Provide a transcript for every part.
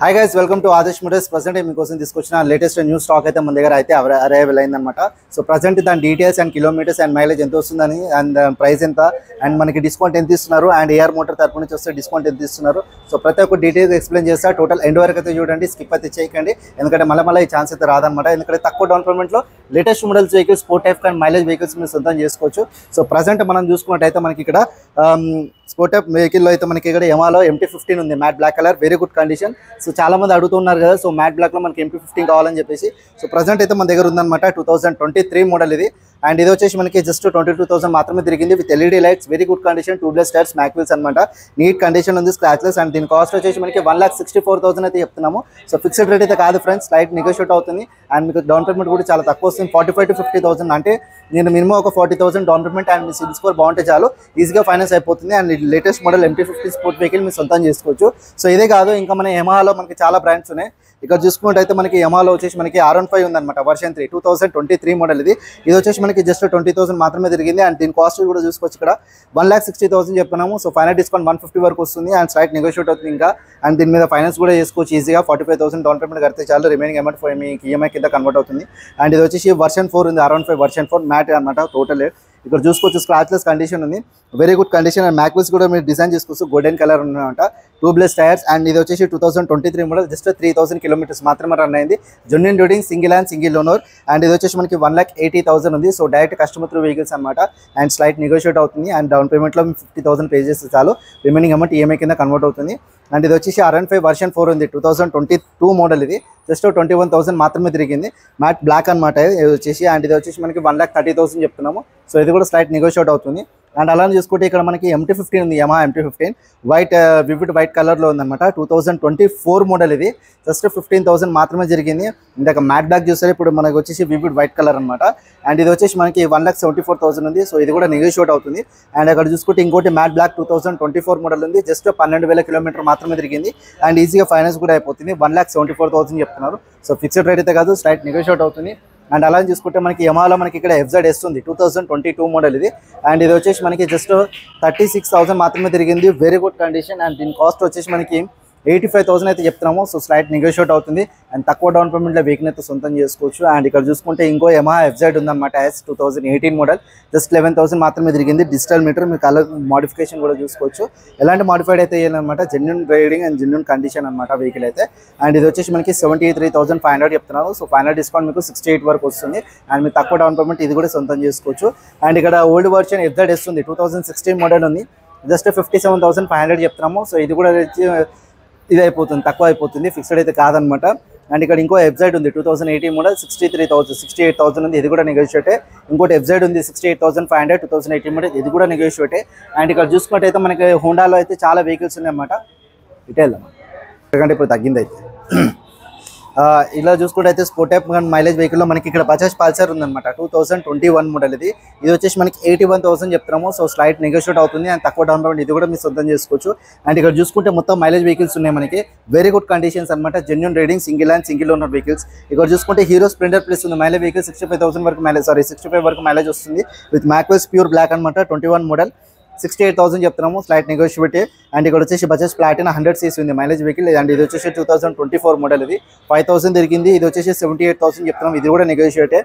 Hi guys, welcome to Adesh Motors. Present మీకోసం తీసుకొచ్చిన latest new stock అయితే మన దగ్గర అయితే అరైవల్ అయిందనమాట. సో ప్రజెంట్ దాని details and kilometres and mileage ఎంత వస్తుందని అండ్ ప్రైస్ ఎంత అండ్ మనకి డిస్కౌంట్ ఎంత ఇస్తున్నారు అండ్ ఏఆర్ మోటార్ తరపు నుంచి వస్తే డిస్కౌంట్ ఎంత ఇస్తున్నారు. సో ప్రతి ఒక్క డీటెయిల్స్ ఎక్స్ప్లెయిన్ చేస్తా. టోటల్ ఎండ్ వరకు అయితే చూడండి, స్కిప్ అయితే చేయకండి, ఎందుకంటే మళ్ళీ ఈ ఛాన్స్ అయితే రాదనమాట. ఎందుకంటే తక్కువ డౌన్ పేమెంట్లో latest models vehicles, sport type and mileage vehicles మీరు సొంతం చేసుకోవచ్చు. సో ప్రజెంట్ మనం చూసుకున్నట్టయితే మనకి ఇక్కడ స్పోర్ట్ టైప్ వెహికల్లో అయితే మనకి ఇక్కడ యమాలో MT-15 ఉంది, matte black colour, very good condition. So చాలా మంది అడుగుతున్నారు కదా, సో మ్యాట్ బ్లాక్లో మనకి MT-15 కావాలని చెప్పేసి. సో ప్రజెంట్ అయితే మన దగ్గర ఉందన్నమాట. 2023 మోడల్ ఇది. అండ్ ఇది వచ్చేసి మనకి జస్ట్ 22,000 మాత్రమే తిరిగింది, with LED lights, very good condition, tubeless tyres, mag wheels అనమాట. నీట్ కండిషన్ ఉంది, స్క్రాచ్లెస్. అండ్ దీని కాస్ట్ వచ్చేసి మనకి 1,64,000 అయితే చెప్తున్నాము. సో ఫిక్స్డ్ రేట్ అయితే కాదు ఫ్రెండ్స్, లైట్ నెగోషియేట్ అవుతుంది. అండ్ మీకు డౌన్ పేమెంట్ కూడా చాలా తక్కువ వస్తుంది, 45,000 to 50,000. అంటే నేను మినిమం ఒక 40,000 down payment and me CIBIL score బాగుంటే చాలు, ఈజీగా ఫైనాన్స్ అయిపోతుంది. And latest model MT-15 sport vehicle మీరు సొంతం చేసుకోవచ్చు. సో ఇదే కాదు, ఇంకా మన యమహాలో మనకి చాలా బ్రాండ్స్ ఉన్నాయి. ఇక్కడ చూసుకున్నట్టయితే మనకి యమహాలో వచ్చేసి మనకి R15 ఉందన్నమాట, వర్షన్ 3, 2023 మోడల్ ఇది. ఇది వచ్చేసి మనకి జస్ట్ 20,000 మాత్రమే తిరిగింది. అండ్ దీని కాస్ట్ కూడా చూసుకోవచ్చు, ఇక్కడ 1,60,000 చెప్తున్నాము. సో ఫైనల్ డిస్కౌంట్ 150 వరకు వస్తుంది అండ్ స్లైట్ నెగోషియేట్ అవుతుంది ఇంకా. అండ్ దీని మీద ఫైనాన్స్ కూడా చేసుకోవచ్చు ఈజీగా, 45,000 డౌన్ పేమెంట్ కడితే చాలు, రిమైనింగ్ అమౌంట్ మీకు ఈఎంఐ కింద కన్వర్ట్ అవుతుంది. అండ్ ఇది వచ్చేసి వర్షన్ 4 ఉంది, R15 వర్షన్ 4 మ్యాట్ అనమాట టోటల్. ఇక్కడ చూసుకోవచ్చు, స్క్రాచ్లెస్ కండిషన్ ఉంది, very good condition. And mag wheels కూడా మీరు డిజైన్ చేసుకోవచ్చు, గోల్డెన్ కలర్ ఉన్నమాట, ట్యూబ్లెస్ టైర్స్. అండ్ ఇది వచ్చేసి 2023 మోడల్, జస్ట్ 3,000 కిలోమీటర్స్ మాత్రమే రన్ అయింది. Genuine reading, single hand, single owner. And ఇది వచ్చేసి మనకి 1,80,000 ఉంది. So direct customer through vehicles అనమాట. అండ్ స్లైట్ నెగోషియేట్ అవుతుంది. అండ్ డౌన్ పేమెంట్లో 50,000 పే చేస్తే చాలు, రిమైనింగ్ అమౌంట్ ఈఎంఐ కింద కన్వర్ట్ అవుతుంది. అండ్ ఇది వచ్చేసి R15 వర్షన్ 4 ఉంది, 2022 మోడల్ ఇది. జస్ట్ 21,000 మాత్రమే తిరిగింది, మ్యాట్ బ్లాక్ అనమాట ఇది వచ్చేసి. అండ్ ఇది వచ్చేసి మనకి 1,30,000 చెప్తున్నాము. సో ఇది కూడా స్లైట్ నెగోషియేట్ అవుతుంది. అండ్ అలానే చూసుకుంటే ఇక్కడ మనకి MT-15 ఉంది, Yamaha MT-15 white, vivid white కలర్లో ఉందన్నమాట. 2024 మోడల్ ఇది. జస్ట్ 15,000 మాత్రమే జరిగింది. ఇందాక మ్యాట్ బ్లాక్ చూస్తే ఇప్పుడు మనకి వచ్చేసి వివిడ్ వైట్ కలర్ అనమాట. అండ్ ఇది వచ్చేసి మనకి 1,74,000 ఉంది. సో ఇది కూడా నెగోషియేట్ అవుతుంది. అండ్ అక్కడ చూసుకుంటే ఇంకోటి మ్యాట్ బ్లాక్ 2024 మోడల్ ఉంది, జస్ట్ 12,000 కిలోమీటర్ మాత్రమే తిరిగింది. అండ్ ఈజీగా ఫైనాన్స్ కూడా అయిపోతుంది, 1,74,000 చెప్తున్నారు. సో ఫిక్స్డ్ రేట్ అయితే కాదు, స్లైట్ నెగోషియేట్ అవుతుంది. అండ్ అలా చూసుకుంటే మనకి యమహాలో మనకి ఇక్కడ FZS ఉంది, 2022 మోడల్ ఇది. అండ్ ఇది వచ్చేసి మనకి జస్ట్ 36,000 మాత్రమే తిరిగింది, వెరీ గుడ్ కండిషన్. అండ్ దీని కాస్ట్ వచ్చేసి మనకి 85,000 అయితే చెప్తున్నాము. సో స్లైట్ నెగోషియేట్ అవుతుంది. అండ్ తక్కువ డౌన్ పేమెంట్లో వెహికల్ అయితే సొంతం చేసుకోవచ్చు. అండ్ ఇక్కడ చూసుకుంటే ఇంకో యమహా FZ ఉందన్నమాట, 2018 మోడల్, జస్ట్ 11,000 మాత్రమే తిరిగింది. డిజిటల్ మీటర్, మీ కలర్ మోడిఫికేషన్ కూడా చూసుకోవచ్చు, ఎలాంటి మోడిఫైడ్ అయితే అనమాట, genuine riding and genuine condition అనమాట వెహికల్ అయితే. అండ్ ఇది వచ్చేసి మనకి 73,500 చెప్తున్నారు. సో ఫైనల్ డిస్కౌంట్ మీకు 68 వరకు వస్తుంది. అండ్ మీరు తక్కువ డౌన్ పేమెంట్ ఇది కూడా సొంతం చేసుకోవచ్చు. అండ్ ఇక్కడ ఓల్డ్ వర్షన్ FZS ఉంది, 2016 మోడల్ ఉంది, జస్ట్ 57,500 చెప్తున్నాము. సో ఇది కూడా ఇది అయిపోతుంది, తక్కువ అయిపోతుంది, ఫిక్స్డ్ అయితే కాదనమాట. అండ్ ఇక్కడ ఇంకో FZ ఉంది, 2018 మోడల్, 68,000 ఉంది, ఇది కూడా నెగోషియేటే. ఇంకోటి FZ ఉంది, 68,500, 2018 మోడల్, ఇది కూడా నెగోషియేటే. అండ్ ఇక్కడ చూసుకుంటే మనకి హోండాలో అయితే చాలా వెహికల్స్ ఉన్నాయన్నమాట. డీటెయిల్ ఎందుకంటే ఇప్పుడు తగ్గింది అయితే. ఇలా చూసుకుంటే అయితే స్పోర్ట్ టైప్ మైలేజ్ వెహికల్లో మనకి ఇక్కడ బజాజ్ పల్సర్ ఉందన్నమాట, 2021 మోడల్ ఇది. ఇది వచ్చేసి మనకి 81,000 చెప్తున్నాము. సో స్లైట్ నెగోషియేట్ అవుతుంది. అండ్ తక్కువ డౌన్ పేమెంట్ ఇది కూడా మీరు సొంతం చేసుకోవచ్చు. అండ్ ఇక్కడ చూసుకుంటే మొత్తం మైలేజ్ వెహికల్స్ ఉన్నాయి మనకి, వెరీ గుడ్ కండిషన్స్ అనమాట, genuine reading, single hand, single owner vehicles. ఇక్కడ చూసుకుంటే హీరో స్ప్లెండర్ ప్లస్ ఉంది, మైలేజ్ వెహికల్ 65,000 వరకు మైలేజ్, 65 వరకు మైలేజ్ వస్తుంది, విత్ మ్యాక్వెల్స్ ప్యూర్ బ్లాక్ అనమాట, 21 మోడల్, 68,000 చెప్తున్నాము, స్లైట్ నెగోషియేట్. అండ్ ఇక్కడ వచ్చేసి బజాజ్ ప్లాటినా 100cc ఉంది, మైలేజ్ వెహికల్. అండ్ ఇది వచ్చేసి 2024 మోడల్ ఇది, 5,000 తిరిగింది. ఇది వచ్చేసి 78,000 చెప్తున్నాము, ఇది కూడా నెగోషియేట్.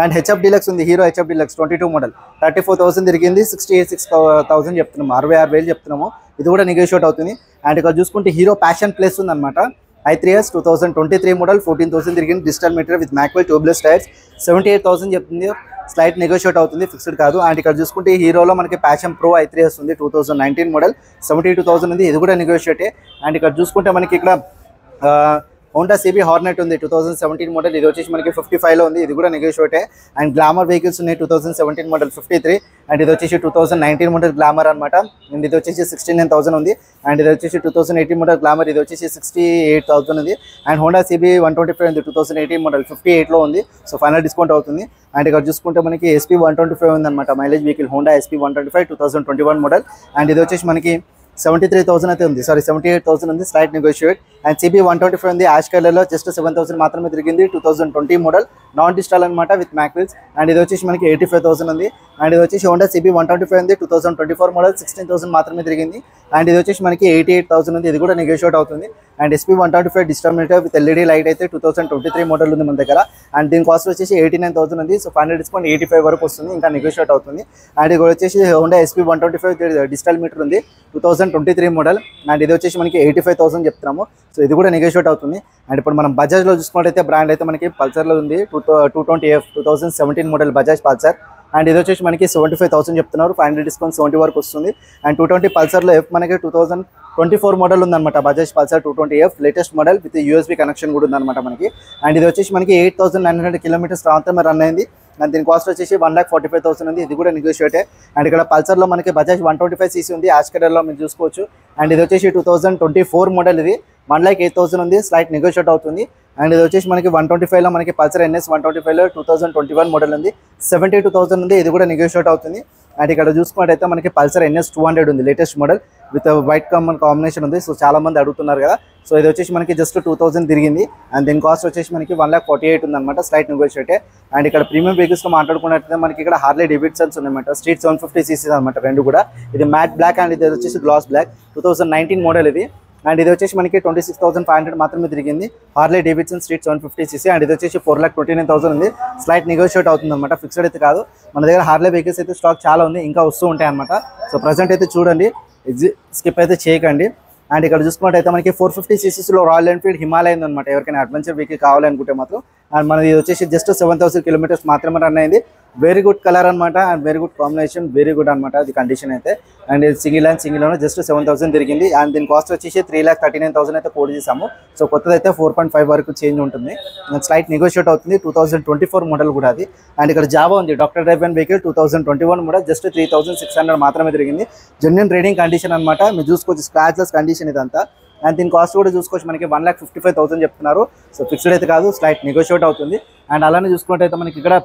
అండ్ HF డీలక్స్ ఉంది, హీరో HF డీలక్స్ 22 మోడల్, 34,000 తిరిగింది, 66,000 చెప్తున్నాము, 66,000 చెప్తున్నాము, ఇది కూడా నెగోషియేట్ అవుతుంది. అండ్ ఇక్కడ చూసుకుంటే హీరో ప్యాషన్ ప్లస్ ఉందన్నమాట, i3s 2023 మోడల్, 14,000 తిరిగింది, digital meter with mag wheel tubeless tyres, 78,000 చెప్తుంది, స్లైట్ నెగోషియేట్ అవుతుంది, ఫిక్స్డ్ కాదు. అండ్ ఇక్కడ చూసుకుంటే హీరోలో మనకి ప్యాషన్ ప్రో i3s ఉంది, 2019 మోడల్, 72,000 ఉంది, ఇది కూడా నెగోషియేటే. అండ్ ఇక్కడ చూసుకుంటే మనకి ఇక్కడ హోండా CB హార్నెట్ ఉంది, 2017 మోడల్, ఇది వచ్చేసి మనకి 55లో ఉంది, ఇది కూడా నెగోషియేటే. అండ్ గ్లామర్ వెహికల్స్ ఉన్నాయి, 2017 మోడల్ 53. అండ్ ఇది వచ్చేసి 2019 మోడల్ గ్లామర్ అనమాట. అండ్ ఇది వచ్చేసి 69,000 ఉంది. అండ్ ఇది వచ్చేసి 2018 మోడల్ గ్లామర్, ఇది వచ్చేసి 68,000 ఉంది. అండ్ హోండా CB 125 ఉంది, 2018 మోడల్, 58లో ఉంది. సో ఫైనల్ డిస్కౌంట్ అవుతుంది. అండ్ ఇక్కడ చూసుకుంటే మనకి SP 125 ఉందన్నమాట, mileage vehicle, Honda SP 125, 2021 model. And ఇది వచ్చేసి మనకి 73,000 అయితే ఉంది, 78,000 ఉంది, స్లైట్ నెగోషియేట్. అండ్ CB 125 ఉంది యాష్ కలర్లో, జస్ట్ 7000 మాత్రమే తిరిగింది. 2020 మోడల్, నాన్ డిజిటల్ అనమాట విత్ మ్యాక్విల్స్. అండ్ ఇది వచ్చేసి మనకి 85,000 ఉంది. అండ్ ఇది వచ్చేసి హోండా CB 125 ఉంది, 2024 మోడల్, 16,000 మాత్రమే తిరిగింది. అండ్ ఇది వచ్చేసి మనకి 88,000 ఉంది, ఇది కూడా నెగోషియేట్ అవుతుంది. And SP 125 digital meter with LED light అయితే 2023 మోడల్ ఉంది మన దగ్గర. అండ్ దీని కాస్ట్ వచ్చేసి 89,000 ఉంది. సో ఫైనల్ డిస్కౌంట్ 85 వరకు వస్తుంది, ఇంకా నెగోషియేట్ అవుతుంది. అండ్ ఇది వచ్చేసి హోండా SP 125 డిజిటల్ మీటర్ ఉంది, 2023 మోడల్. అండ్ ఇది వచ్చేసి మనకి 85,000 చెప్తున్నాము. సో ఇది కూడా నెగోషియేట్ అవుతుంది. అండ్ ఇప్పుడు మనం బజాజ్లో చూసుకున్నట్టయితే బ్రాండ్ అయితే మనకి పల్సర్లో ఉంది, 220F 2017 model Bajaj Pulsar. And ఇది వచ్చేసి మనకి 75,000 చెప్తున్నారు, ఫైనల్ డిస్కౌంట్ 70 వరకు వస్తుంది. అండ్ 220 పల్సర్లో F మనకి 2024 మోడల్ ఉందన్నమాట, Bajaj Pulsar 220F latest model with USB connection కూడా ఉందన్నమాట మనకి. అండ్ ఇది వచ్చేసి మనకి 8,900 కిలోమీటర్స్ మాత్రమే రన్ అయింది. అండ్ దీని కాస్ట్ వచ్చేసి 1,45,000 ఉంది, ఇది కూడా నెగోషియేటే. అండ్ ఇక్కడ పల్సర్లో మనకి బజాజ్ 125cc ఉంది, యాష్ కలర్లో మీరు చూసుకోవచ్చు. అండ్ ఇది వచ్చేసి 2024 మోడల్, ఇది 1,08,000 ఉంది, స్లైట్ నెగోషియేట్ అవుతుంది. అండ్ ఇది వచ్చేసి మనకి 125లో మనకి పల్సర్ NS 125లో 2021 మోడల్ ఉంది, 72,000 ఉంది, ఇది కూడా నెగోషియేట్ అవుతుంది. అండ్ ఇక్కడ చూసుకున్నట్టయితే మనకి పల్సర్ NS 200 ఉంది, latest model with white combination ఉంది. సో చాలా మంది అడుగుతున్నారు కదా. సో ఇది వచ్చేసి మనకి జస్ట్ 2,000 తిరిగింది. అండ్ దీని కాస్ట్ వచ్చేసి మనకి 1,48,000 ఉందన్నమాట, స్లైట్ నెగోషియేటే. అండ్ ఇక్కడ ప్రీమియం వెహికల్స్లో మాట్లాడుకున్నట్టయితే మనకి ఇక్కడ హార్లీ డేవిడ్సన్స్ ఉన్నాయన్నమాట, స్ట్రీట్ 750cc అనమాట రెండు కూడా. ఇది మ్యాట్ బ్లాక్ అండ్ ఇది వచ్చేసి గ్లాస్ బ్లాక్, 2019 మోడల్ ఇది. అండ్ ఇది వచ్చేసి మనకి 26,500 మాత్రమే తిరిగింది, Harley Davidson street 750cc. And ఇది వచ్చేసి 4,29,000 ఉంది, స్లైట్ నెగోషియేట్ అవుతుంది అనమాట, ఫిక్స్డ్ అయితే కాదు. మన దగ్గర హార్లీ వెహికల్స్ అయితే స్టాక్ చాలా ఉంది, ఇంకా వస్తూ ఉంటాయి అనమాట. సో ప్రజెంట్ అయితే చూడండి, స్కిప్ అయితే చేయకండి. అండ్ ఇక్కడ చూసుకున్నట్టయితే మనకి 450ccలో రాయల్ ఎన్ఫీల్డ్ హిమాలయన్ అనమాట, ఎవరికైనా అడ్వెంచర్ వెహికల్ కావాలనుకుంటే మాత్రం. అండ్ మనది వచ్చేసి జస్ట్ 7,000 కిలోమీటర్స్ మాత్రమే రన్ అయింది. వెరీ గుడ్ కలర్ అనమాట, and very good combination, very good అనమాట అది కండిషన్ అయితే. అండ్ ఇది సింగిల్ జస్ట్ 7,000 తిరిగింది. అండ్ దీని కాస్ట్ వచ్చేసి 3,39,000 అయితే కోడ్ చేసాము. సో కొత్తది అయితే 4.5 వరకు చేంజ్ ఉంటుంది, స్లైట్ నెగోషియేట్ అవుతుంది. 2024 మోడల్ కూడా అది. అండ్ ఇక్కడ జావా ఉంది, doctor driven vehicle 2021 model, just 3,600 మాత్రమే తిరిగింది. జెన్యూన్ రీడింగ్ కండిషన్ అనమాట, మీరు చూసుకోవచ్చు, స్క్రాచ్లెస్ కండిషన్ ఇదంతా. అండ్ దీని కాస్ట్ కూడా చూసుకోవచ్చు, మనకి 1,55,000 చెప్తున్నారు. సో ఫిక్స్డ్ అయితే కాదు, స్లైట్ నెగోషియేట్ అవుతుంది. అండ్ అలానే చూసుకున్నట్టయితే మనకి ఇక్కడ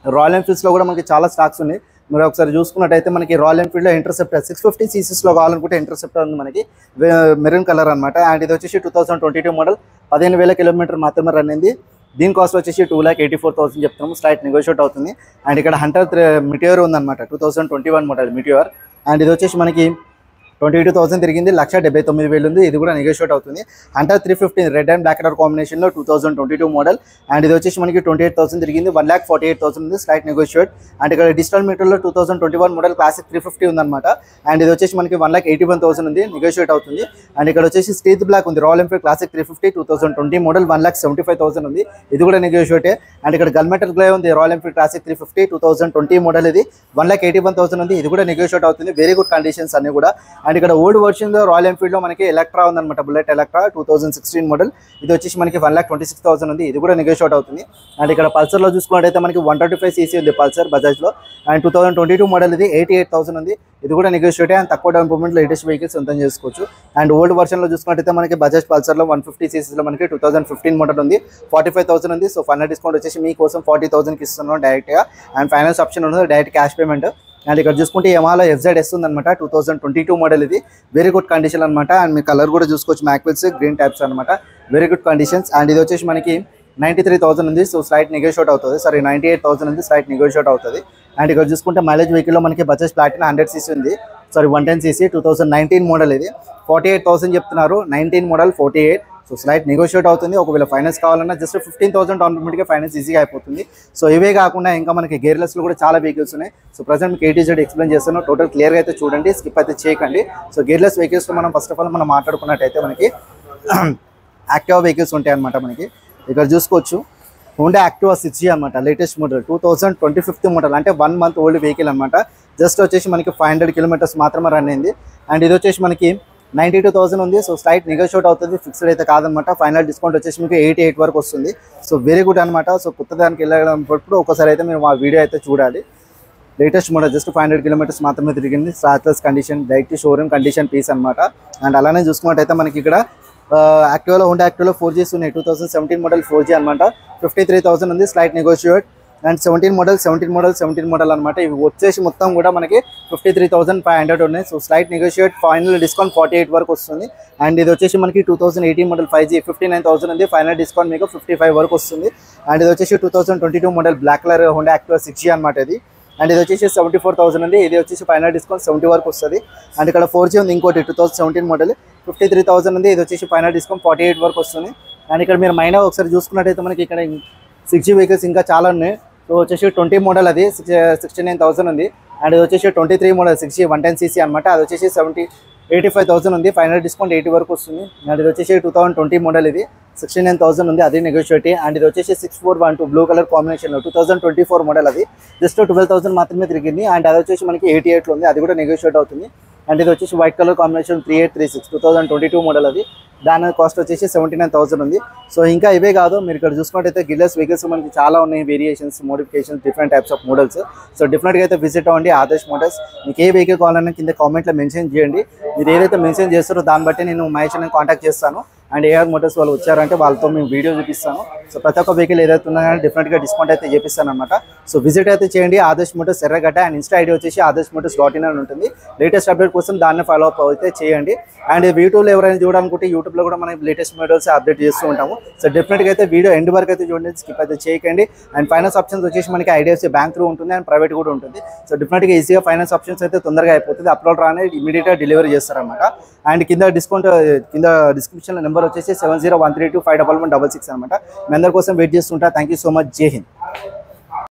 రాయల్ ఎన్ఫీల్డ్స్లో కూడా మనకి చాలా స్టాక్స్ ఉన్నాయి. మీరు ఒకసారి చూసుకున్నట్టయితే మనకి రాయల్ ఎన్ఫీల్డ్లో ఇంటర్సెప్టర్ 650ccలో కావాలనుకుంటే ఇంటర్సెప్టర్ ఉంది మనకి, మెరూన్ కలర్ అనమాట. అండ్ ఇది వచ్చేసి 2022 మోడల్, 15,000 కిలోమీటర్ మాత్రమే రన్ అయింది. దీని కాస్ట్ వచ్చేసి 2,84,000 చెప్తున్నాము, స్లైట్ నెగోషియేట్ అవుతుంది. అండ్ ఇక్కడ హంటర్ మిటియోర్ ఉందన్నమాట, 2021 మోడల్ మిటియోర్. అండ్ ఇది వచ్చేసి మనకి 22,000 తిరిగింది, 1,79,000 ఉంది, ఇది కూడా నెగోషియేట్ అవుతుంది. Hunter 350 red and black colour కాంబినేషన్లో 2022 మోడల్. అండ్ ఇది వచ్చేసి మనకి 28,000 తిరిగింది, 1,48,000 ఉంది, స్లైట్ నెగోషియేట్. అండ్ ఇక్కడ డిజిటల్ మీటర్లో 2021 మోడల్ క్లాసిక్ 350 ఉందన్నమాట. అండ్ ఇది వచ్చేసి మనకి 1,81,000 ఉంది, నెగోషియేట్ అవుతుంది. అండ్ ఇక్కడ వచ్చేసి స్టీత్ బ్లాక్ ఉంది, రాయల్ ఎన్ఫీల్డ్ క్లాసిక్ 350 2020 మోడల్, 1,75,000 ఉంది, ఇది కూడా నెగోషియేటే. అండ్ ఇక్కడ గల్మెటల్ గ్లే ఉంది, రాయల్ ఎన్ఫీల్డ్ క్లాసిక్ 350 2020 మోడల్, ఇది 1,81,000 ఉంది, ఇది కూడా నెగోషియేట్ అవుతుంది. వెరీ గుడ్ కండిషన్స్ అన్ని కూడా. అండ్ ఇక్కడ ఓల్డ్ వర్షన్ రాయల్ ఎన్ఫీల్డ్లో మనకి ఎలక్ట్రా ఉందన్నమాట, బుల్లెట్ ఎలక్ట్రా 2016 మోడల్, ఇది వచ్చేసి మనకి 1,26,000 ఉంది, ఇది కూడా నెగోషియేట్ అవుతుంది. అండ్ ఇక్కడ పల్సర్లో చూసుకున్నట్టయితే మనకి 135cc ఉంది పల్సర్ బజాజ్లో. అండ్ 2022 మోడల్, ఇది 88,000 ఉంది, ఇది కూడా నెగోషియేట్. అండ్ తక్కువ డౌన్ పేమెంట్లో లేటెస్ట్ వెహికల్స్ సొంతం చేసుకోవచ్చు. అండ్ ఓల్డ్ వర్షన్లో చూసుకున్నట్టయితే మనకి బజాజ్ పల్సర్లో 150ccలో మనకి 2015 మోడల్ ఉంది, 45,000 ఉంది. సో ఫైనల్ డిస్కౌంట్ వచ్చేసి మీకోసం 40,000కి ఇస్తున్నాం డైరెక్ట్గా. అండ్ ఫైనాన్స్ ఆప్షన్ ఉంది, డైరెక్ట్ క్యాష్ పేమెంట్. అండ్ ఇక్కడ చూసుకుంటే యమహాలో FZS ఉందన్నమాట, 2022 మోడల్, ఇది వెరీ గుడ్ కండిషన్ అనమాట. అండ్ మీ కలర్ కూడా చూసుకోవచ్చు, మ్యాక్విల్స్ గ్రీన్ టైప్స్ అనమాట, వెరీ గుడ్ కండిషన్స్. అండ్ ఇది వచ్చేసి మనకి 93,000 ఉంది, సో స్లైట్ నెగోషియేట్ అవుతుంది. సారీ 98,000 ఉంది, స్లైట్ నెగోషియేట్ అవుతుంది. అండ్ ఇక్కడ చూసుకుంటే మైలేజ్ వెహికల్లో మనకి బజాజ్ ప్లాటినా 100cc ఉంది, సారీ 110cc 2019 మోడల్, ఇది 48,000 చెప్తున్నారు, 19 మోడల్ 48. సో స్లైట్ నెగోషియేట్ అవుతుంది. ఒకవేళ ఫైనాన్స్ కావాలన్నా జస్ట్ 15,000 డౌన్ పేమెంట్గా ఫైనాన్స్ ఈజీగా అయిపోతుంది. సో ఇవే కాకుండా ఇంకా మనకి గేర్లెస్లో కూడా చాలా వెహికల్స్ ఉన్నాయి. సో ప్రజెంట్ మీకు A to Z ఎక్స్ప్లెయిన్ చేస్తాను, టోటల్ క్లియర్గా అయితే చూడండి, స్కిప్ అయితే చేయకండి. సో గేర్లెస్ వెహికల్స్లో మనం ఫస్ట్ ఆఫ్ ఆల్ మనం మాట్లాడుకున్నట్టయితే మనకి యాక్టివా వెహికల్స్ ఉంటాయి అనమాట. మనకి ఇక్కడ చూసుకోవచ్చు, హోండా యాక్టివా 6G అనమాట, లేటెస్ట్ మోడల్ 2025 మోడల్, అంటే 1 మంత్ ఓల్డ్ వెహికల్ అనమాట. జస్ట్ వచ్చేసి మనకి 500 కిలోమీటర్స్ మాత్రమే రన్ అయింది. అండ్ ఇది వచ్చేసి మనకి 92,000 ఉంది, సో స్లైట్ నెగోషియేట్ అవుతుంది, ఫిక్స్డ్ అయితే కాదనమాట. ఫైనల్ డిస్కౌంట్ వచ్చేసి మీకు 88 వరకు వస్తుంది. సో వెరీ గుడ్ అనమాట. సో కొత్త దానికి వెళ్ళినప్పుడు ఒకసారి అయితే మీరు మా వీడియో అయితే చూడాలి. లేటెస్ట్ మోడల్, జస్ట్ 500 కిలోమీటర్స్ మాత్రమే తిరిగింది, starters condition, direct showroom condition piece అనమాట. అండ్ అలానే చూసుకున్నట్టయితే మనకి ఇక్కడ యాక్టివాలో హోండా యాక్టివాలో 4Gs ఉన్నాయి, 2017 మోడల్ 4G అనమాట, 53,000 ఉంది, స్లైట్ నెగోషియేట్. అండ్ 17 మోడల్ అనమాట. ఇవి వచ్చేసి మొత్తం కూడా మనకి 53,500 ఉన్నాయి. So slight negotiate, final discount 48 వరకు వస్తుంది. అండ్ ఇది వచ్చేసి మనకి 2018 మోడల్ 5G 59,000 ఉంది. ఫైనల్ డిస్కౌంట్ మీకు 55 వరకు వస్తుంది. అండ్ ఇది వచ్చేసి 2022 model black colour Honda Activa 6G అనమాట ఇది. అండ్ ఇది వచ్చేసి 74,000 ఉంది. ఇది వచ్చేసి ఫైనల్ డిస్కౌంట్ 70 వరకు వస్తుంది. అండ్ ఇక్కడ 4G ఉంది ఇంకోటి 2017 మోడల్ 53,000 ఉంది. ఇది వచ్చేసి ఫైనల్ డిస్కౌంట్ 48 వరకు వస్తుంది. అండ్ ఇక్కడ మీరు మైనా ఒకసారి చూసుకున్నట్టయితే మనకి ఇక్కడ 6G వెహికల్స్ ఇంకా చాలా ఉన్నాయి. సో వచ్చేసి 20 మోడల్ అది 69,000 ఉంది. అండ్ ఇది వచ్చేసి 23 మోడల్ 6G 110cc అనమాట. అది వచ్చేసి 85,000 ఉంది. ఫైనల్ డిస్కౌంట్ 80 వరకు వస్తుంది. అండ్ ఇది వచ్చేసి 2020 మోడల్ ఇది 69,000 ఉంది. అది నెగోషియేట్. అండ్ ఇది వచ్చేసి 6412 బ్లూ కలర్ కాంబినేషన్ 2024 మోడల్ అది జస్ట్ 12,000 మాత్రమే తిరిగింది. అండ్ అది వచ్చేసి మనకి 88లో ఉంది. అది కూడా నెగోషియేట్ అవుతుంది. అండ్ ఇది వచ్చేసి వైట్ కలర్ కాంబినేషన్ 3836 2022 మోడల్ అది. దాని కాస్ట్ వచ్చేసి 79,000 ఉంది. సో ఇంకా ఇవే కాదు, మీరు ఇక్కడ చూసుకున్నట్టయితే గిల్లర్స్ వెహికల్స్ మనకి చాలా ఉన్నాయి, variations, modifications, different types of models. So డెఫినెట్గా అయితే విజిట్ అవ్వండి ఆదర్శ్ మోటార్స్. మీకు ఏ వెహికల్ కావాలన్నా కింద కామెంట్లో మెన్షన్ చేయండి. మీరు ఏదైతే మెన్షన్ చేస్తారో దాన్ని బట్టి నేను మహేష్ని కాంటాక్ట్ చేస్తాను. అండ్ ఏఆర్ మోటార్స్ వాళ్ళు వచ్చారంటే వాళ్ళతో మేము వీడియో చూపిస్తాను. సో ప్రతి ఒక్క వెహికల్ ఏదైతే ఉన్నా కానీ డెఫినెట్గా డిస్కౌంట్ అయితే చేపిస్తాను అనమాట. సో విజిట్ అయితే చేయండి ఆదర్శ్ మోటార్స్ ఎర్రగడ్డ. అండ్ ఇన్స్టా ఐడి వచ్చేసి adarshmotors.in అని ఉంటుంది. లేటెస్ట్ అప్డేట్ కోసం దాన్ని ఫాలో అప్ అయితే చేయండి. అండ్ యూట్యూబ్లో ఎవరైనా చూడాలనుకుంటే యూట్యూబ్లో కూడా మనం లేటెస్ట్ మోడల్స్ అప్డేట్ చేస్తూ ఉంటాము. సో డెఫినెట్గా అయితే వీడియో ఎండ్ వరకు అయితే చూడండి, స్కిప్ అయితే చేయకండి. అండ్ ఫైనాన్స్ ఆప్షన్స్ వచ్చేసి మనకి ఐడిఎఫ్సి బ్యాంక్ త్రూ ఉంటుంది అండ్ ప్రైవేట్ కూడా ఉంటుంది. సో డెఫినెట్గా ఈజీగా ఫైనాన్స్ ఆప్షన్స్ అయితే తొందరగా అయిపోతుంది. అప్లోడ్ రానే ఇమీడియట్గా డెలివరీ చేస్తారనమాట. అండ్ కింద డిస్క్రిప్షన్లో నెంబర్ వచ్చేసి 7013251166 అనమాట. మీ అందరి కోసం వెయిట్ చేస్తుంటా. Thank you so much. జై హింద్.